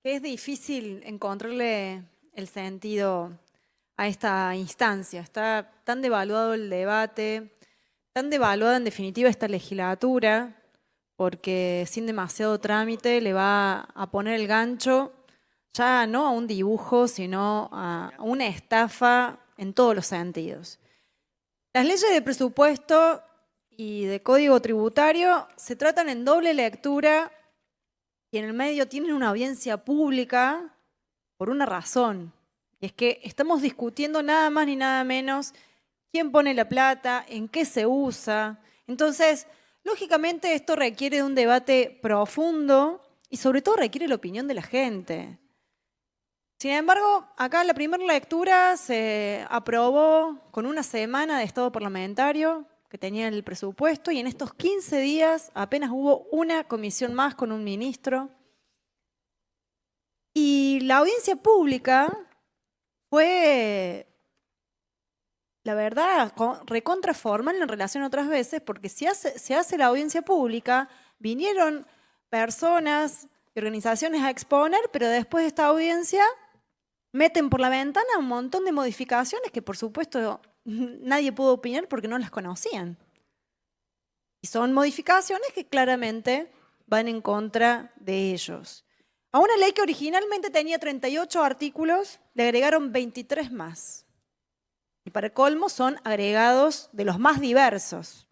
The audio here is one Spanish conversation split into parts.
que es difícil encontrarle el sentido a esta instancia. Está tan devaluado el debate, tan devaluada en definitiva esta legislatura, porque sin demasiado trámite le va a poner el gancho ya no a un dibujo, sino a una estafa en todos los sentidos. Las leyes de presupuesto y de código tributario se tratan en doble lectura y en el medio tienen una audiencia pública por una razón. Y es que estamos discutiendo nada más ni nada menos quién pone la plata, en qué se usa. Entonces, lógicamente esto requiere de un debate profundo y sobre todo requiere la opinión de la gente. Sin embargo, acá en la primera lectura se aprobó con una semana de estado parlamentario que tenía el presupuesto y en estos 15 días apenas hubo una comisión más con un ministro. Y la audiencia pública fue, la verdad, recontra formal en relación a otras veces, porque se hace la audiencia pública, vinieron personas y organizaciones a exponer, pero después de esta audiencia meten por la ventana un montón de modificaciones que por supuesto nadie pudo opinar porque no las conocían. Y son modificaciones que claramente van en contra de ellos. A una ley que originalmente tenía 38 artículos, le agregaron 23 más. Y para colmo son agregados de los más diversos.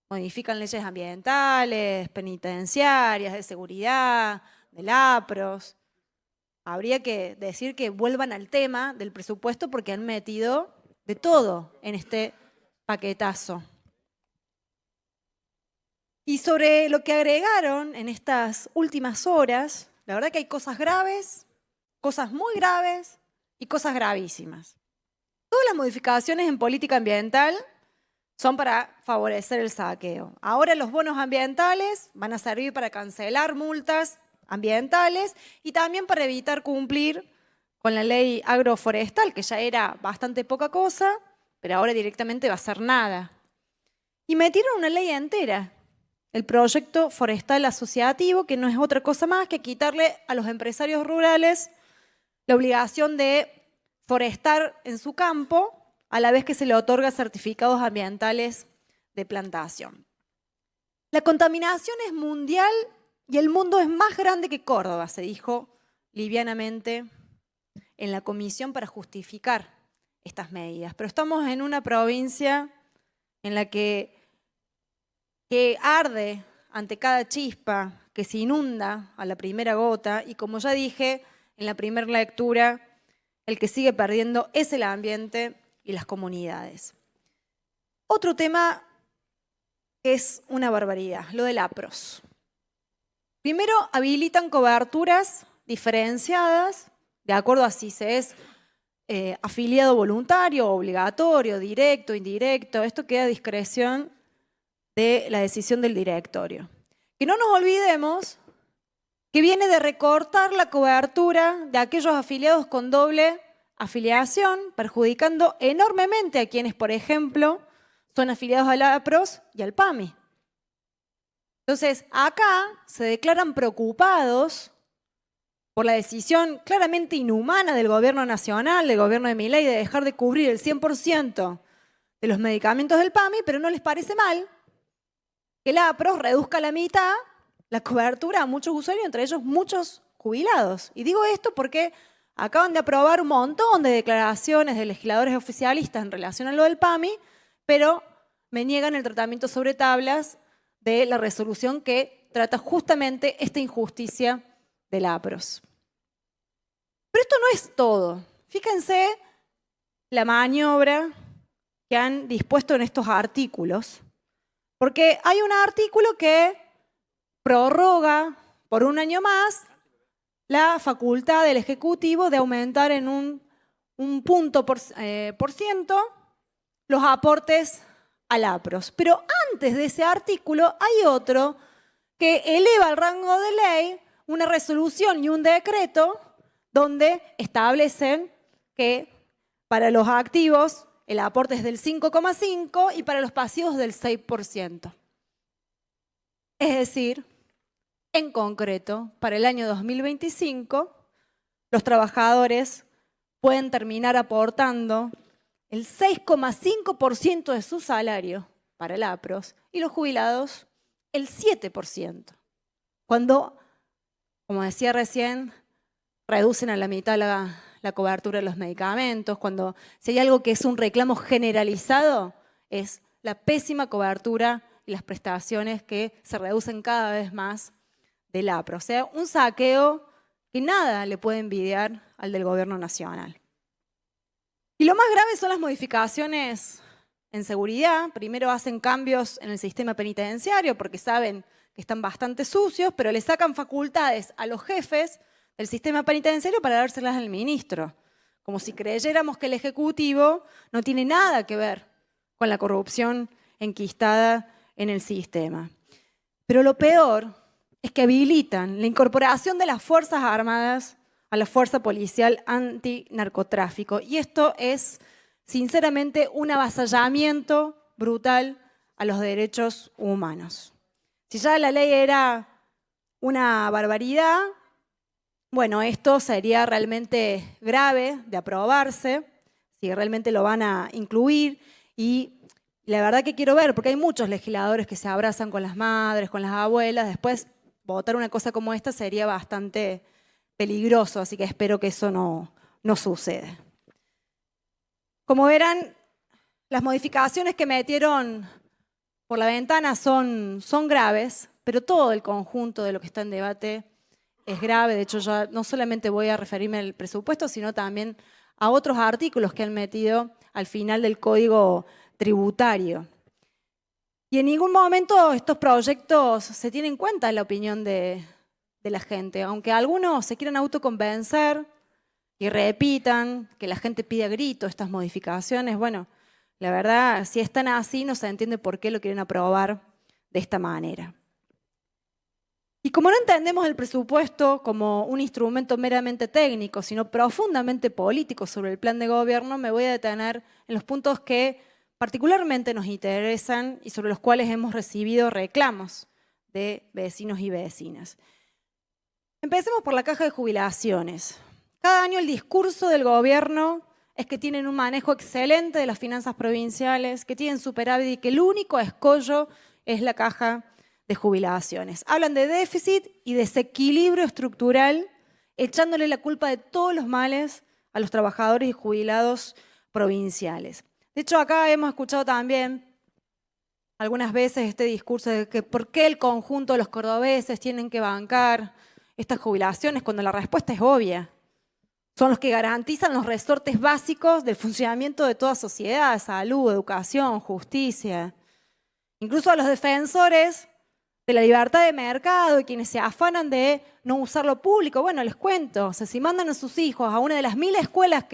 Modifican leyes ambientales, penitenciarias, de seguridad, de LAPROS. Habría que decir que vuelvan al tema del presupuesto porque han metido de todo en este paquetazo. Y sobre lo que agregaron en estas últimas horas, la verdad que hay cosas graves, cosas muy graves y cosas gravísimas. Todas las modificaciones en política ambiental son para favorecer el saqueo. Ahora los bonos ambientales van a servir para cancelar multas ambientales y también para evitar cumplir con la ley agroforestal, que ya era bastante poca cosa, pero ahora directamente va a ser nada. Y metieron una ley entera, el proyecto forestal asociativo, que no es otra cosa más que quitarle a los empresarios rurales la obligación de forestar en su campo, a la vez que se le otorga certificados ambientales de plantación. La contaminación es mundial y el mundo es más grande que Córdoba, se dijo livianamente en la comisión para justificar estas medidas. Pero estamos en una provincia en la que arde ante cada chispa, que se inunda a la primera gota y como ya dije en la primera lectura, el que sigue perdiendo es el ambiente y las comunidades. Otro tema es una barbaridad, lo del APROS. Primero, habilitan coberturas diferenciadas, de acuerdo a si se es afiliado voluntario, obligatorio, directo, indirecto. Esto queda a discreción de la decisión del directorio. Que no nos olvidemos que viene de recortar la cobertura de aquellos afiliados con doble afiliación, perjudicando enormemente a quienes, por ejemplo, son afiliados al APROS y al PAMI. Entonces, acá se declaran preocupados por la decisión claramente inhumana del gobierno nacional, del gobierno de Milei, de dejar de cubrir el 100% de los medicamentos del PAMI, pero no les parece mal que el APROS reduzca a la mitad la cobertura a muchos usuarios, entre ellos muchos jubilados. Y digo esto porque acaban de aprobar un montón de declaraciones de legisladores oficialistas en relación a lo del PAMI, pero me niegan el tratamiento sobre tablas de la resolución que trata justamente esta injusticia del APROS. Pero esto no es todo. Fíjense la maniobra que han dispuesto en estos artículos, porque hay un artículo que prorroga por un año más la facultad del Ejecutivo de aumentar en un punto por ciento los aportes al APROS. Pero antes de ese artículo hay otro que eleva al rango de ley una resolución y un decreto donde establecen que para los activos el aporte es del 5,5% y para los pasivos del 6%. Es decir, en concreto, para el año 2025, los trabajadores pueden terminar aportando el 6,5% de su salario para el APROS y los jubilados el 7%. Cuando, como decía recién, reducen a la mitad la cobertura de los medicamentos, cuando si hay algo que es un reclamo generalizado, es la pésima cobertura y las prestaciones que se reducen cada vez más del APRO. O sea, un saqueo que nada le puede envidiar al del gobierno nacional. Y lo más grave son las modificaciones en seguridad. Primero hacen cambios en el sistema penitenciario porque saben que están bastante sucios, pero le sacan facultades a los jefes del sistema penitenciario para dárselas al ministro. Como si creyéramos que el Ejecutivo no tiene nada que ver con la corrupción enquistada en el sistema. Pero lo peor es que habilitan la incorporación de las Fuerzas Armadas a la Fuerza Policial Antinarcotráfico. Y esto es, sinceramente, un avasallamiento brutal a los derechos humanos. Si ya la ley era una barbaridad, bueno, esto sería realmente grave de aprobarse, si realmente lo van a incluir. Y la verdad que quiero ver, porque hay muchos legisladores que se abrazan con las madres, con las abuelas, después votar una cosa como esta sería bastante peligroso, así que espero que eso no suceda. Como verán, las modificaciones que metieron por la ventana son graves, pero todo el conjunto de lo que está en debate es grave. De hecho, ya no solamente voy a referirme al presupuesto, sino también a otros artículos que han metido al final del Código Tributario. Y en ningún momento estos proyectos se tienen en cuenta la opinión de la gente, aunque algunos se quieran autoconvencer y repitan que la gente pide a grito estas modificaciones. Bueno, la verdad, si están así, no se entiende por qué lo quieren aprobar de esta manera. Y como no entendemos el presupuesto como un instrumento meramente técnico, sino profundamente político sobre el plan de gobierno, me voy a detener en los puntos que particularmente nos interesan y sobre los cuales hemos recibido reclamos de vecinos y vecinas. Empecemos por la caja de jubilaciones. Cada año el discurso del gobierno es que tienen un manejo excelente de las finanzas provinciales, que tienen superávit y que el único escollo es la caja de jubilaciones. Hablan de déficit y desequilibrio estructural, echándole la culpa de todos los males a los trabajadores y jubilados provinciales. De hecho, acá hemos escuchado también algunas veces este discurso de que por qué el conjunto de los cordobeses tienen que bancar estas jubilaciones, cuando la respuesta es obvia. Son los que garantizan los resortes básicos del funcionamiento de toda sociedad: salud, educación, justicia. Incluso a los defensores de la libertad de mercado y quienes se afanan de no usar lo público, bueno, les cuento, o sea, si mandan a sus hijos a una de las 1000 escuelas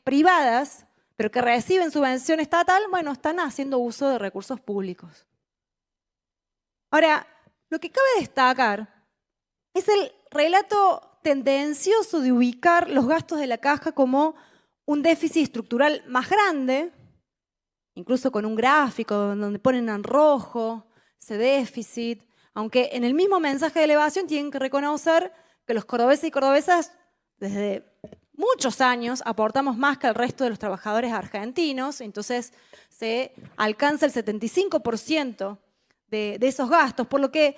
privadas, pero que reciben subvención estatal, bueno, están haciendo uso de recursos públicos. Ahora, lo que cabe destacar es el relato tendencioso de ubicar los gastos de la caja como un déficit estructural más grande, incluso con un gráfico donde ponen en rojo ese déficit, aunque en el mismo mensaje de elevación tienen que reconocer que los cordobeses y cordobesas desde muchos años aportamos más que el resto de los trabajadores argentinos, entonces se alcanza el 75% de esos gastos, por lo que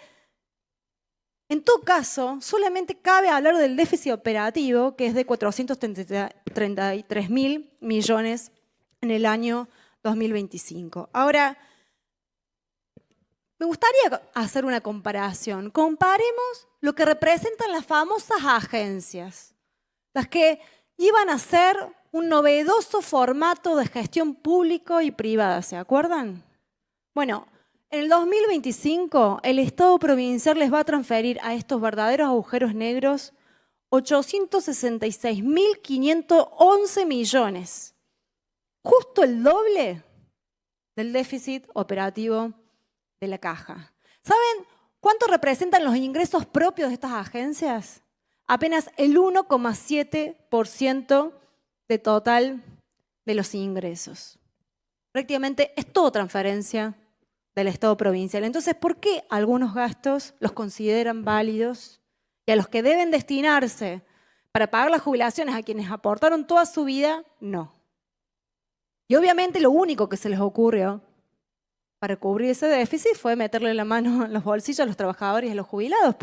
en todo caso solamente cabe hablar del déficit operativo, que es de 433.000 millones en el año 2025. Ahora, me gustaría hacer una comparación. Comparemos lo que representan las famosas agencias, las que iban a ser un novedoso formato de gestión público y privada, ¿se acuerdan? Bueno, en el 2025 el Estado provincial les va a transferir a estos verdaderos agujeros negros 866.511 millones, justo el doble del déficit operativo de la caja. ¿Saben cuánto representan los ingresos propios de estas agencias? Apenas el 1,7% de total de los ingresos. Prácticamente es todo transferencia del Estado provincial. Entonces, ¿por qué algunos gastos los consideran válidos y a los que deben destinarse Para pagar las jubilaciones a quienes aportaron toda su vida, no. Y obviamente lo único que se les ocurrió para cubrir ese déficit fue meterle la mano en los bolsillos a los trabajadores y a los jubilados,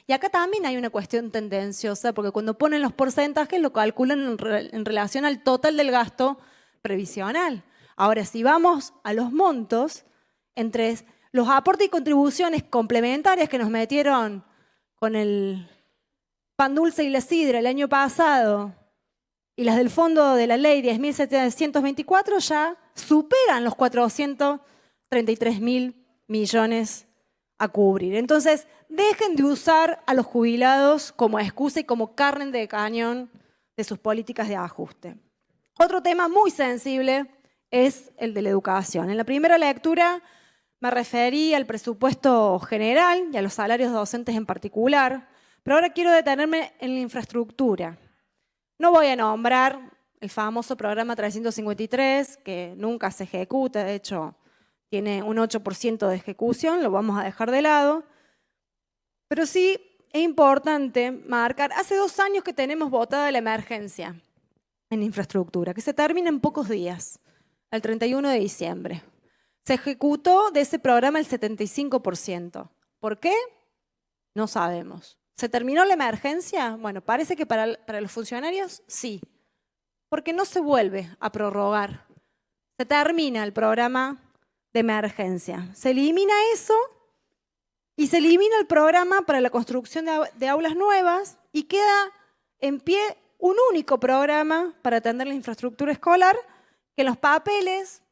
y acá también hay una cuestión tendenciosa, porque cuando ponen los porcentajes lo calculan en relación al total del gasto previsional. Ahora, si vamos a los montos, entre los aportes y contribuciones complementarias que nos metieron con el pan dulce y la sidra el año pasado, y las del fondo de la ley 10.724 ya superan los 433.000 millones a cubrir. Entonces, dejen de usar a los jubilados como excusa y como carne de cañón de sus políticas de ajuste. Otro tema muy sensible es el de la educación. En la primera lectura me referí al presupuesto general y a los salarios docentes en particular, pero ahora quiero detenerme en la infraestructura. No voy a nombrar el famoso programa 353, que nunca se ejecuta, de hecho tiene un 8% de ejecución, lo vamos a dejar de lado. Pero sí es importante marcar, hace 2 años que tenemos votada la emergencia en infraestructura, que se termina en pocos días, el 31 de diciembre. Se ejecutó de ese programa el 75%. ¿Por qué? No sabemos. ¿Se terminó la emergencia? Bueno, parece que para los funcionarios sí, porque no se vuelve a prorrogar. Se termina el programa de emergencia. Se elimina eso y se elimina el programa para la construcción de aulas nuevas y queda en pie un único programa para atender la infraestructura escolar, que en los papeles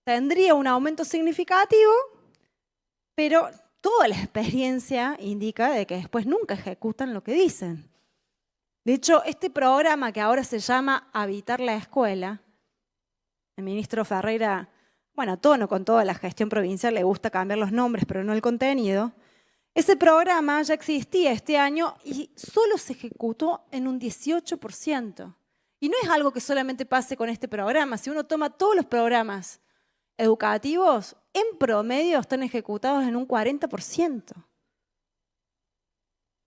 tendría un aumento significativo, pero toda la experiencia indica de que después nunca ejecutan lo que dicen. De hecho, este programa que ahora se llama Habitar la Escuela, el ministro Ferreira, bueno, a tono con toda la gestión provincial, le gusta cambiar los nombres, pero no el contenido. Ese programa ya existía este año y solo se ejecutó en un 18%. Y no es algo que solamente pase con este programa. Si uno toma todos los programas educativos, en promedio están ejecutados en un 40%.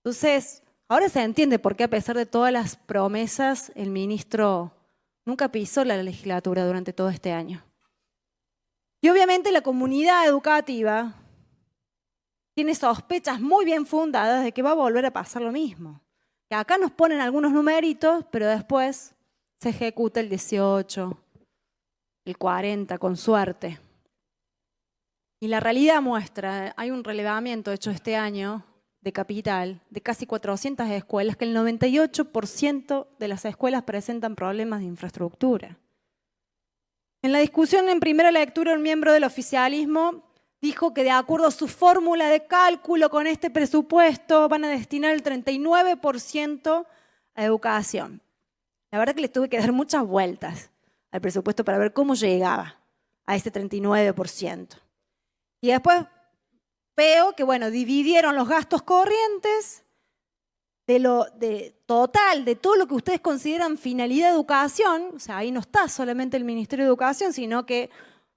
Entonces, ahora se entiende por qué, a pesar de todas las promesas, el ministro nunca pisó la legislatura durante todo este año. Y obviamente la comunidad educativa tiene sospechas muy bien fundadas de que va a volver a pasar lo mismo. Que acá nos ponen algunos numeritos, pero después se ejecuta el 18%, el 40%, con suerte. Y la realidad muestra, hay un relevamiento hecho este año de Capital, de casi 400 escuelas, que el 98% de las escuelas presentan problemas de infraestructura. En la discusión en primera lectura, un miembro del oficialismo dijo que de acuerdo a su fórmula de cálculo con este presupuesto van a destinar el 39% a educación. La verdad que les tuve que dar muchas vueltas al presupuesto para ver cómo llegaba a ese 39%. Y después veo que, bueno, dividieron los gastos corrientes de total, de todo lo que ustedes consideran finalidad de educación. O sea, ahí no está solamente el Ministerio de Educación, sino que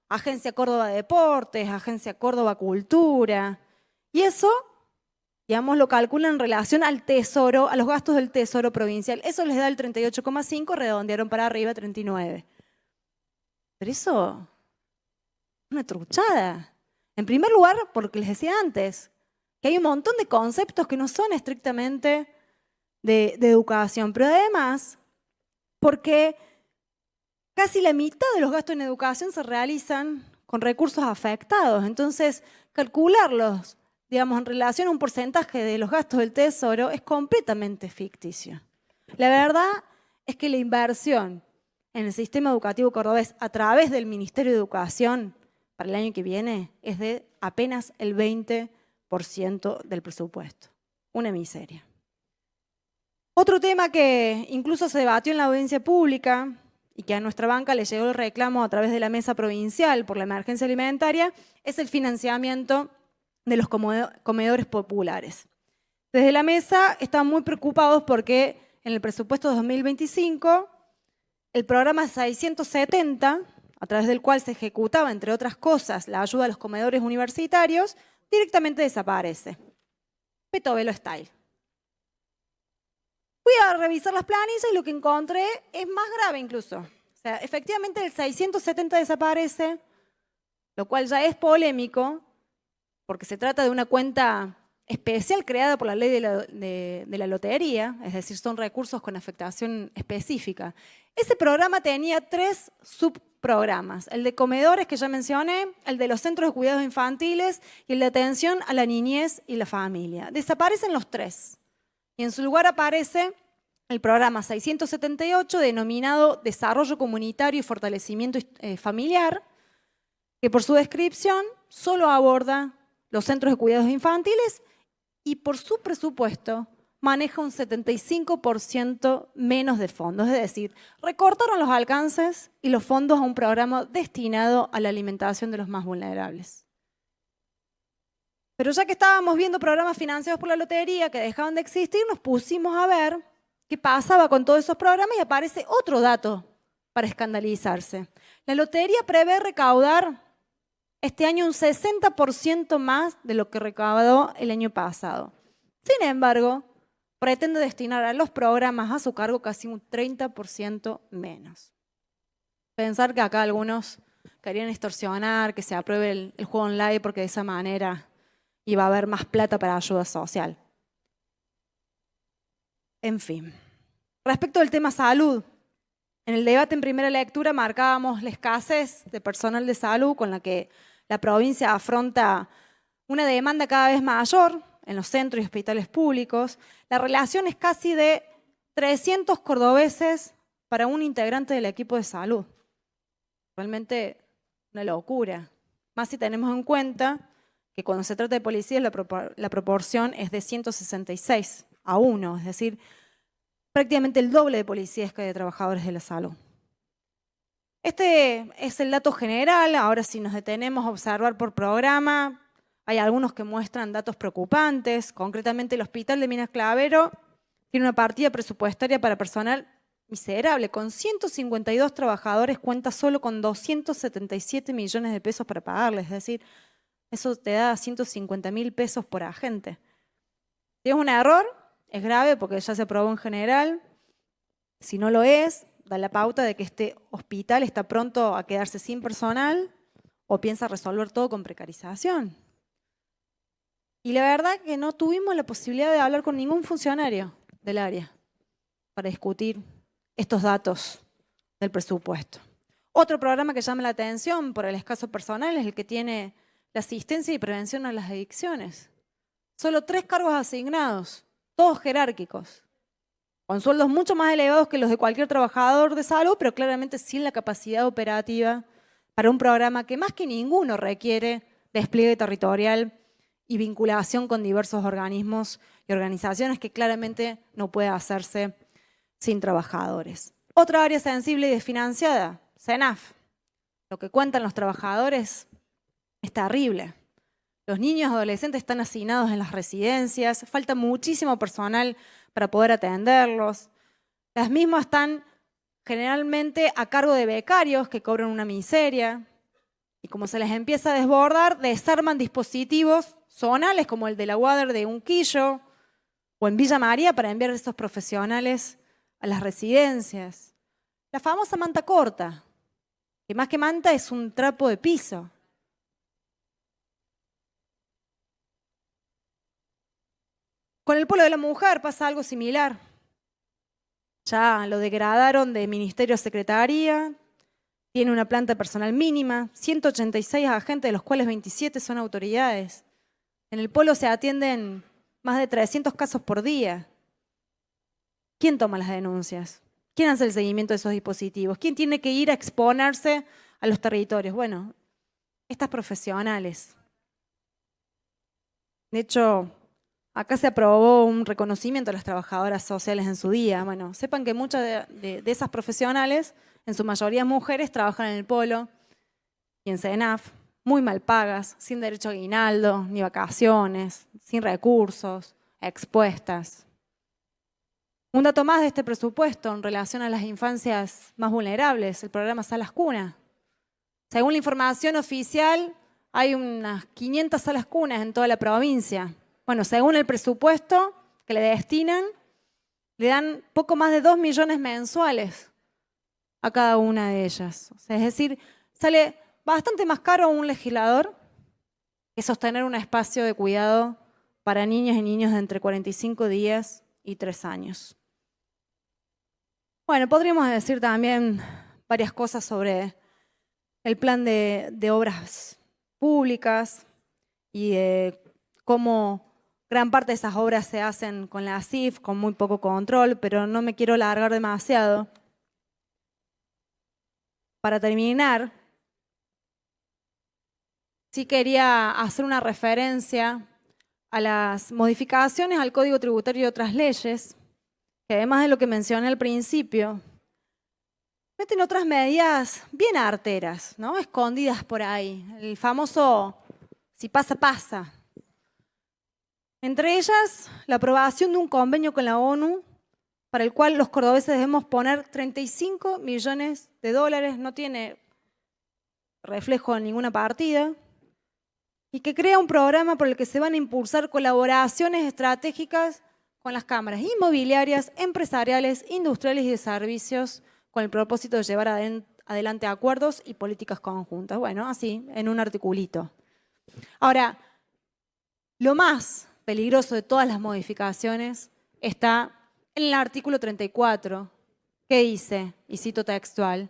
Agencia Córdoba Deportes, Agencia Córdoba Cultura. Y eso, digamos, lo calculan en relación al Tesoro, a los gastos del Tesoro provincial. Eso les da el 38,5, redondearon para arriba 39. Pero eso es una truchada. En primer lugar, porque les decía antes, que hay un montón de conceptos que no son estrictamente de educación, pero además porque casi la mitad de los gastos en educación se realizan con recursos afectados. Entonces, calcularlos, digamos, en relación a un porcentaje de los gastos del Tesoro es completamente ficticio. La verdad es que la inversión en el sistema educativo cordobés a través del Ministerio de Educación para el año que viene es de apenas el 20% del presupuesto. Una miseria. Otro tema que incluso se debatió en la audiencia pública y que a nuestra banca le llegó el reclamo a través de la mesa provincial por la emergencia alimentaria es el financiamiento de los comedores populares. Desde la mesa están muy preocupados porque en el presupuesto 2025 el programa 670, a través del cual se ejecutaba, entre otras cosas, la ayuda a los comedores universitarios, directamente desaparece. Petovelo style. Voy a revisar las planillas y lo que encontré es más grave incluso. O sea, efectivamente el 670 desaparece, lo cual ya es polémico, porque se trata de una cuenta especial creada por la ley de la lotería, es decir, son recursos con afectación específica. Ese programa tenía 3 subprogramas, el de comedores que ya mencioné, el de los centros de cuidados infantiles y el de atención a la niñez y la familia. Desaparecen los 3 y en su lugar aparece el programa 678 denominado Desarrollo Comunitario y Fortalecimiento Familiar, que por su descripción solo aborda los centros de cuidados infantiles y por su presupuesto maneja un 75% menos de fondos. Es decir, recortaron los alcances y los fondos a un programa destinado a la alimentación de los más vulnerables. Pero ya que estábamos viendo programas financiados por la lotería que dejaban de existir, nos pusimos a ver qué pasaba con todos esos programas y aparece otro dato para escandalizarse. La lotería prevé recaudar este año un 60% más de lo que recaudó el año pasado. Sin embargo, pretende destinar a los programas a su cargo casi un 30% menos. Pensar que acá algunos querían extorsionar, que se apruebe el juego online porque de esa manera iba a haber más plata para ayuda social. En fin. Respecto del tema salud, en el debate en primera lectura marcábamos la escasez de personal de salud con la que la provincia afronta una demanda cada vez mayor en los centros y hospitales públicos. La relación es casi de 300 cordobeses para un integrante del equipo de salud. Realmente una locura. Más si tenemos en cuenta que cuando se trata de policías la proporción es de 166 a 1, es decir, prácticamente el doble de policías que de trabajadores de la salud. Este es el dato general. Ahora si nos detenemos a observar por programa, hay algunos que muestran datos preocupantes. Concretamente el Hospital de Minas Clavero tiene una partida presupuestaria para personal miserable. Con 152 trabajadores cuenta solo con 277 millones de pesos para pagarles. Es decir, eso te da 150.000 pesos por agente. Si es un error, es grave porque ya se aprobó en general. Si no lo es, da la pauta de que este hospital está pronto a quedarse sin personal o piensa resolver todo con precarización. Y la verdad que no tuvimos la posibilidad de hablar con ningún funcionario del área para discutir estos datos del presupuesto. Otro programa que llama la atención por el escaso personal es el que tiene la asistencia y prevención a las adicciones. Solo 3 cargos asignados, todos jerárquicos, con sueldos mucho más elevados que los de cualquier trabajador de salud, pero claramente sin la capacidad operativa para un programa que más que ninguno requiere despliegue territorial y vinculación con diversos organismos y organizaciones que claramente no puede hacerse sin trabajadores. Otra área sensible y desfinanciada, CENAF. Lo que cuentan los trabajadores es terrible. Los niños y adolescentes están hacinados en las residencias, falta muchísimo personal para poder atenderlos. Las mismas están generalmente a cargo de becarios que cobran una miseria y como se les empieza a desbordar, desarman dispositivos zonales como el de la UADER de Unquillo o en Villa María para enviar a estos profesionales a las residencias. La famosa manta corta, que más que manta es un trapo de piso. Con el Polo de la Mujer pasa algo similar. Ya lo degradaron de ministerio a secretaría, tiene una planta personal mínima, 186 agentes, de los cuales 27 son autoridades. En el Polo se atienden más de 300 casos por día. ¿Quién toma las denuncias? ¿Quién hace el seguimiento de esos dispositivos? ¿Quién tiene que ir a exponerse a los territorios? Bueno, estas profesionales. De hecho, acá se aprobó un reconocimiento a las trabajadoras sociales en su día. Bueno, sepan que muchas de esas profesionales, en su mayoría mujeres, trabajan en el Polo y en CENAF, muy mal pagas, sin derecho a aguinaldo, ni vacaciones, sin recursos, expuestas. Un dato más de este presupuesto en relación a las infancias más vulnerables, el programa Salas Cuna. Según la información oficial, hay unas 500 salas cunas en toda la provincia. Bueno, según el presupuesto que le destinan, le dan poco más de 2 millones mensuales a cada una de ellas. O sea, es decir, sale bastante más caro a un legislador que sostener un espacio de cuidado para niñas y niños de entre 45 días y 3 años. Bueno, podríamos decir también varias cosas sobre el plan de obras públicas y cómo gran parte de esas obras se hacen con la ASIF, con muy poco control, pero no me quiero alargar demasiado. Para terminar, sí quería hacer una referencia a las modificaciones al Código Tributario y otras leyes, que además de lo que mencioné al principio, meten otras medidas bien arteras, ¿no? Escondidas por ahí. El famoso si pasa, pasa. Entre ellas, la aprobación de un convenio con la ONU para el cual los cordobeses debemos poner 35 millones de dólares, no tiene reflejo en ninguna partida, y que crea un programa por el que se van a impulsar colaboraciones estratégicas con las cámaras inmobiliarias, empresariales, industriales y de servicios con el propósito de llevar adelante acuerdos y políticas conjuntas. Bueno, así, en un articulito. Ahora, lo más peligroso de todas las modificaciones está en el artículo 34, que dice, y cito textual,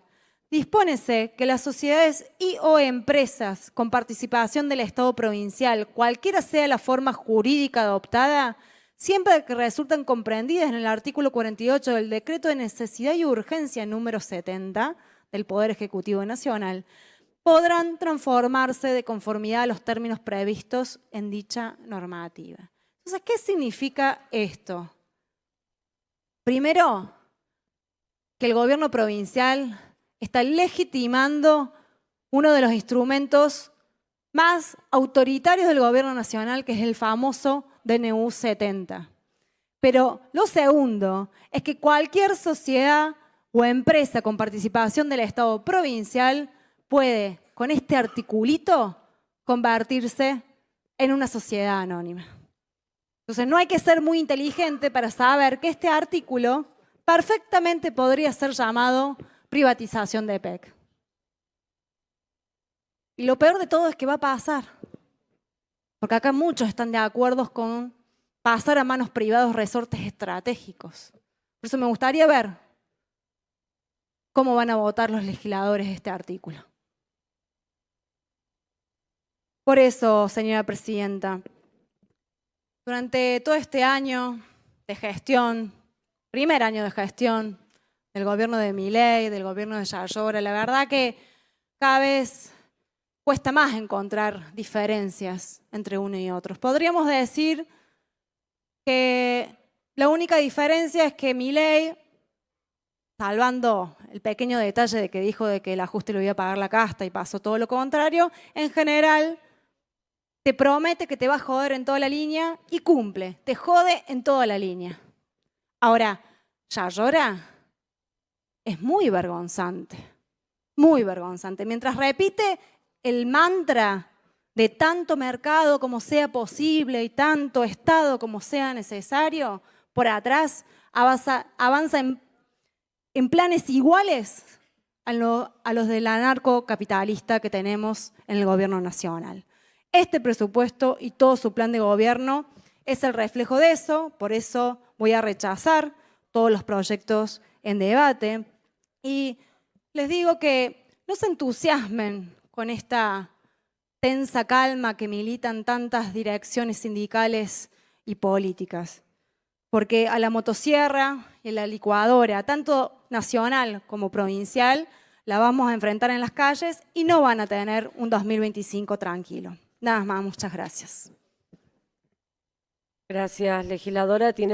dispónese que las sociedades y o empresas con participación del Estado provincial, cualquiera sea la forma jurídica adoptada, siempre que resulten comprendidas en el artículo 48 del Decreto de Necesidad y Urgencia número 70 del Poder Ejecutivo Nacional, podrán transformarse de conformidad a los términos previstos en dicha normativa. Entonces, ¿qué significa esto? Primero, que el gobierno provincial está legitimando uno de los instrumentos más autoritarios del gobierno nacional, que es el famoso DNU 70. Pero lo segundo es que cualquier sociedad o empresa con participación del Estado provincial puede, con este articulito, convertirse en una sociedad anónima. Entonces no hay que ser muy inteligente para saber que este artículo perfectamente podría ser llamado privatización de EPEC. Y lo peor de todo es que va a pasar. Porque acá muchos están de acuerdo con pasar a manos privadas resortes estratégicos. Por eso me gustaría ver cómo van a votar los legisladores este artículo. Por eso, señora presidenta, durante todo este año de gestión, primer año de gestión del gobierno de Milei, del gobierno de Yayora, la verdad que cada vez cuesta más encontrar diferencias entre uno y otro. Podríamos decir que la única diferencia es que Milei, salvando el pequeño detalle de que dijo de que el ajuste lo iba a pagar la casta y pasó todo lo contrario, en general te promete que te va a joder en toda la línea y cumple, te jode en toda la línea. Ahora, Yayora es muy vergonzante, muy vergonzante. Mientras repite el mantra de tanto mercado como sea posible y tanto Estado como sea necesario, por atrás avanza en planes iguales a los del anarcocapitalista que tenemos en el gobierno nacional. Este presupuesto y todo su plan de gobierno es el reflejo de eso, por eso voy a rechazar todos los proyectos en debate. Y les digo que no se entusiasmen con esta tensa calma que militan tantas direcciones sindicales y políticas, porque a la motosierra y a la licuadora, tanto nacional como provincial, la vamos a enfrentar en las calles y no van a tener un 2025 tranquilo. Nada más, muchas gracias. Gracias, legisladora. Tiene